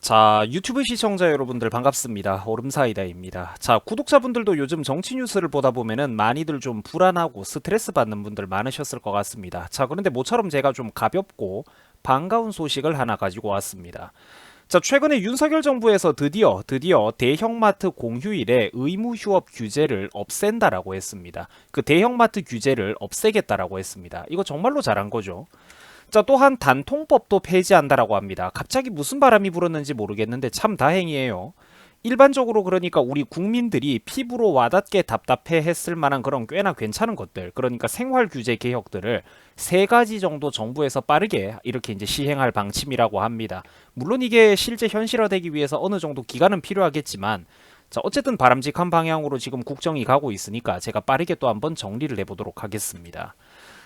자, 유튜브 시청자 여러분들 반갑습니다. 오름사이다입니다. 자, 구독자분들도 요즘 정치 뉴스를 보다 보면은 많이들 좀 불안하고 스트레스 받는 분들 많으셨을 것 같습니다. 자, 그런데 모처럼 제가 좀 가볍고 반가운 소식을 하나 가지고 왔습니다. 자, 최근에 윤석열 정부에서 드디어 대형마트 공휴일에 의무 휴업 규제를 없앤다라고 했습니다. 그 대형마트 규제를 없애겠다라고 했습니다. 이거 정말로 잘한 거죠. 자, 또한 단통법도 폐지한다라고 합니다. 갑자기 무슨 바람이 불었는지 모르겠는데 참 다행이에요. 일반적으로 그러니까 우리 국민들이 피부로 와닿게 답답해 했을 만한 그런 꽤나 괜찮은 것들, 그러니까 생활 규제 개혁들을 세 가지 정도 정부에서 빠르게 이렇게 이제 시행할 방침이라고 합니다. 물론 이게 실제 현실화되기 위해서 어느 정도 기간은 필요하겠지만, 자, 어쨌든 바람직한 방향으로 지금 국정이 가고 있으니까 제가 빠르게 또 한번 정리를 해보도록 하겠습니다.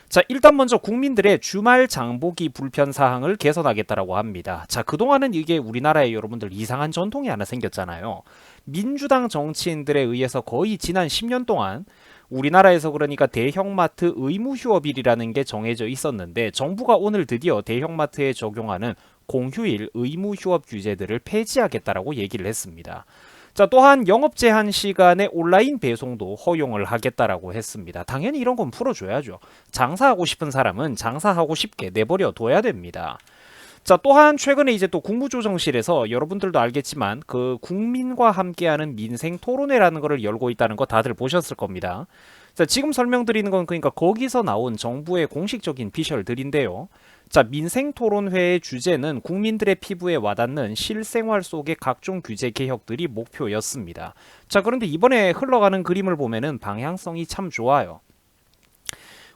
자, 일단 먼저 국민들의 주말 장보기 불편 사항을 개선하겠다라고 합니다. 자, 그동안은 이게 우리나라에 여러분들 이상한 전통이 하나 생겼잖아요. 민주당 정치인들에 의해서 거의 지난 10년 동안 우리나라에서 그러니까 대형마트 의무 휴업일이라는 게 정해져 있었는데, 정부가 오늘 드디어 대형마트에 적용하는 공휴일 의무 휴업 규제들을 폐지하겠다라고 얘기를 했습니다. 자, 또한 영업 제한 시간에 온라인 배송도 허용을 하겠다라고 했습니다. 당연히 이런 건 풀어줘야죠. 장사하고 싶은 사람은 장사하고 싶게 내버려 둬야 됩니다. 자, 또한 최근에 이제 또 국무조정실에서 여러분들도 알겠지만 그 국민과 함께하는 민생 토론회라는 거를 열고 있다는 거 다들 보셨을 겁니다. 자, 지금 설명드리는 건 그러니까 거기서 나온 정부의 공식적인 비셜들인데요. 자, 민생토론회의 주제는 국민들의 피부에 와닿는 실생활 속의 각종 규제 개혁들이 목표였습니다. 자, 그런데 이번에 흘러가는 그림을 보면은 방향성이 참 좋아요.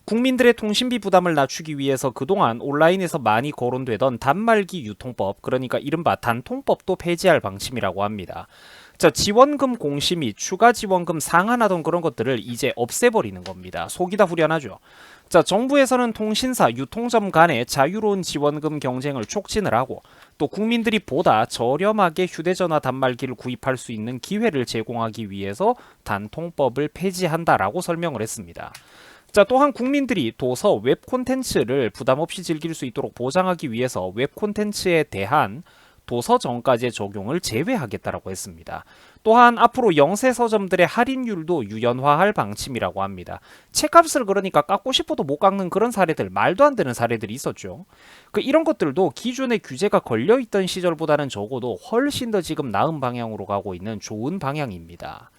국민들의 통신비 부담을 낮추기 위해서 그동안 온라인에서 많이 거론되던 단말기 유통법, 그러니까 이른바 단통법도 폐지할 방침이라고 합니다. 자, 지원금 공시 및 추가 지원금 상한하던 그런 것들을 이제 없애버리는 겁니다. 속이 다 후련하죠. 자, 정부에서는 통신사, 유통점 간의 자유로운 지원금 경쟁을 촉진을 하고, 또 국민들이 보다 저렴하게 휴대전화 단말기를 구입할 수 있는 기회를 제공하기 위해서 단통법을 폐지한다라고 설명을 했습니다. 자, 또한 국민들이 도서 웹 콘텐츠를 부담 없이 즐길 수 있도록 보장하기 위해서 웹 콘텐츠에 대한 도서 정가제 적용을 제외하겠다라고 했습니다. 또한 앞으로 영세 서점들의 할인율도 유연화할 방침이라고 합니다. 책값을 그러니까 깎고 싶어도 못 깎는 그런 사례들, 말도 안 되는 사례들이 있었죠. 이런 것들도 기존의 규제가 걸려있던 시절보다는 적어도 훨씬 더 지금 나은 방향으로 가고 있는 좋은 방향입니다.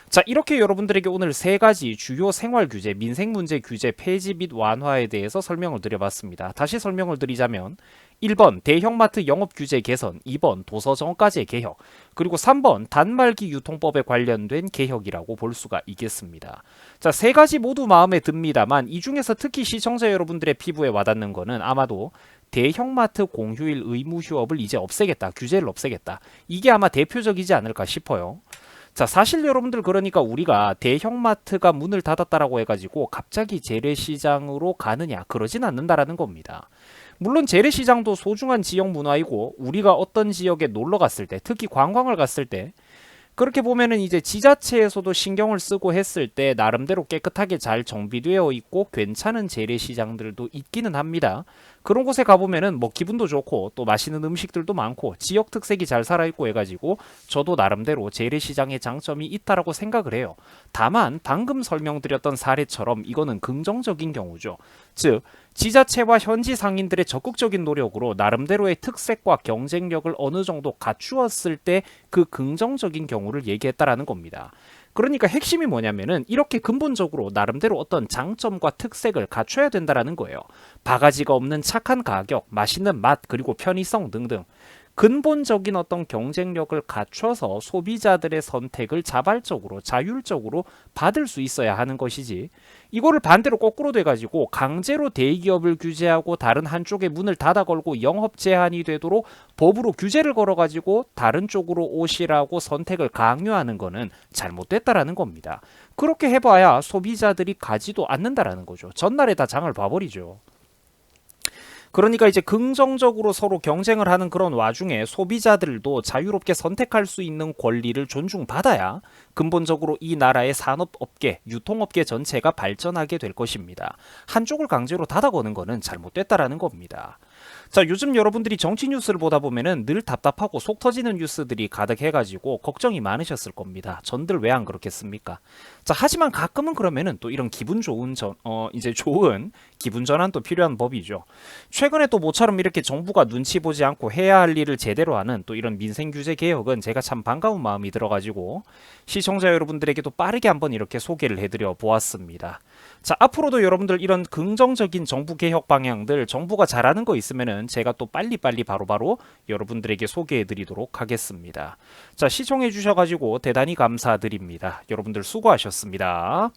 자, 이렇게 여러분들에게 오늘 세 가지 주요 생활 규제, 민생 문제 규제 폐지 및 완화에 대해서 설명을 드려봤습니다. 다시 설명을 드리자면 1번 대형마트 영업 규제 개선, 2번 도서 정가제 개혁, 그리고 3번 단말기 유통법에 관련된 개혁이라고 볼 수가 있겠습니다. 자, 세 가지 모두 마음에 듭니다만 이 중에서 특히 시청자 여러분들의 피부에 와닿는 거는 아마도 대형마트 공휴일 의무 휴업을 이제 없애겠다, 규제를 없애겠다, 이게 아마 대표적이지 않을까 싶어요. 자, 사실 여러분들 그러니까 우리가 대형마트가 문을 닫았다라고 해가지고 갑자기 재래시장으로 가느냐, 그러진 않는다라는 겁니다. 물론 재래시장도 소중한 지역 문화이고, 우리가 어떤 지역에 놀러 갔을 때, 특히 관광을 갔을 때 그렇게 보면은 이제 지자체에서도 신경을 쓰고 했을 때 나름대로 깨끗하게 잘 정비되어 있고 괜찮은 재래시장들도 있기는 합니다. 그런 곳에 가보면은 뭐 기분도 좋고 또 맛있는 음식들도 많고 지역 특색이 잘 살아있고 해가지고 저도 나름대로 재래시장의 장점이 있다라고 생각을 해요. 다만 방금 설명드렸던 사례처럼 이거는 긍정적인 경우죠. 즉, 지자체와 현지 상인들의 적극적인 노력으로 나름대로의 특색과 경쟁력을 어느 정도 갖추었을 때 그 긍정적인 경우를 얘기했다라는 겁니다. 그러니까 핵심이 뭐냐면은 이렇게 근본적으로 나름대로 어떤 장점과 특색을 갖춰야 된다라는 거예요. 바가지가 없는 착한 가격, 맛있는 맛, 그리고 편의성 등등 근본적인 어떤 경쟁력을 갖춰서 소비자들의 선택을 자발적으로 자율적으로 받을 수 있어야 하는 것이지, 이거를 반대로 거꾸로 돼가지고 강제로 대기업을 규제하고 다른 한쪽에 문을 닫아 걸고 영업 제한이 되도록 법으로 규제를 걸어가지고 다른 쪽으로 오시라고 선택을 강요하는 거는 잘못됐다라는 겁니다. 그렇게 해봐야 소비자들이 가지도 않는다라는 거죠. 전날에 다 장을 봐버리죠. 그러니까 이제 긍정적으로 서로 경쟁을 하는 그런 와중에 소비자들도 자유롭게 선택할 수 있는 권리를 존중받아야 근본적으로 이 나라의 산업업계, 유통업계 전체가 발전하게 될 것입니다. 한쪽을 강제로 닫아거는 거는 잘못됐다라는 겁니다. 자, 요즘 여러분들이 정치 뉴스를 보다 보면은 늘 답답하고 속 터지는 뉴스들이 가득해가지고 걱정이 많으셨을 겁니다. 전들 왜 안 그렇겠습니까? 자, 하지만 가끔은 그러면은 또 이런 기분 좋은 이제 좋은 기분 전환도 필요한 법이죠. 최근에 또 모처럼 이렇게 정부가 눈치 보지 않고 해야 할 일을 제대로 하는 또 이런 민생 규제 개혁은 제가 참 반가운 마음이 들어가지고 시청자 여러분들에게도 빠르게 한번 이렇게 소개를 해드려 보았습니다. 자, 앞으로도 여러분들 이런 긍정적인 정부 개혁 방향들 정부가 잘하는 거 있으면은 제가 또 빨리빨리 바로바로 여러분들에게 소개해 드리도록 하겠습니다. 자, 시청해 주셔가지고 대단히 감사드립니다. 여러분들 수고하셨습니다.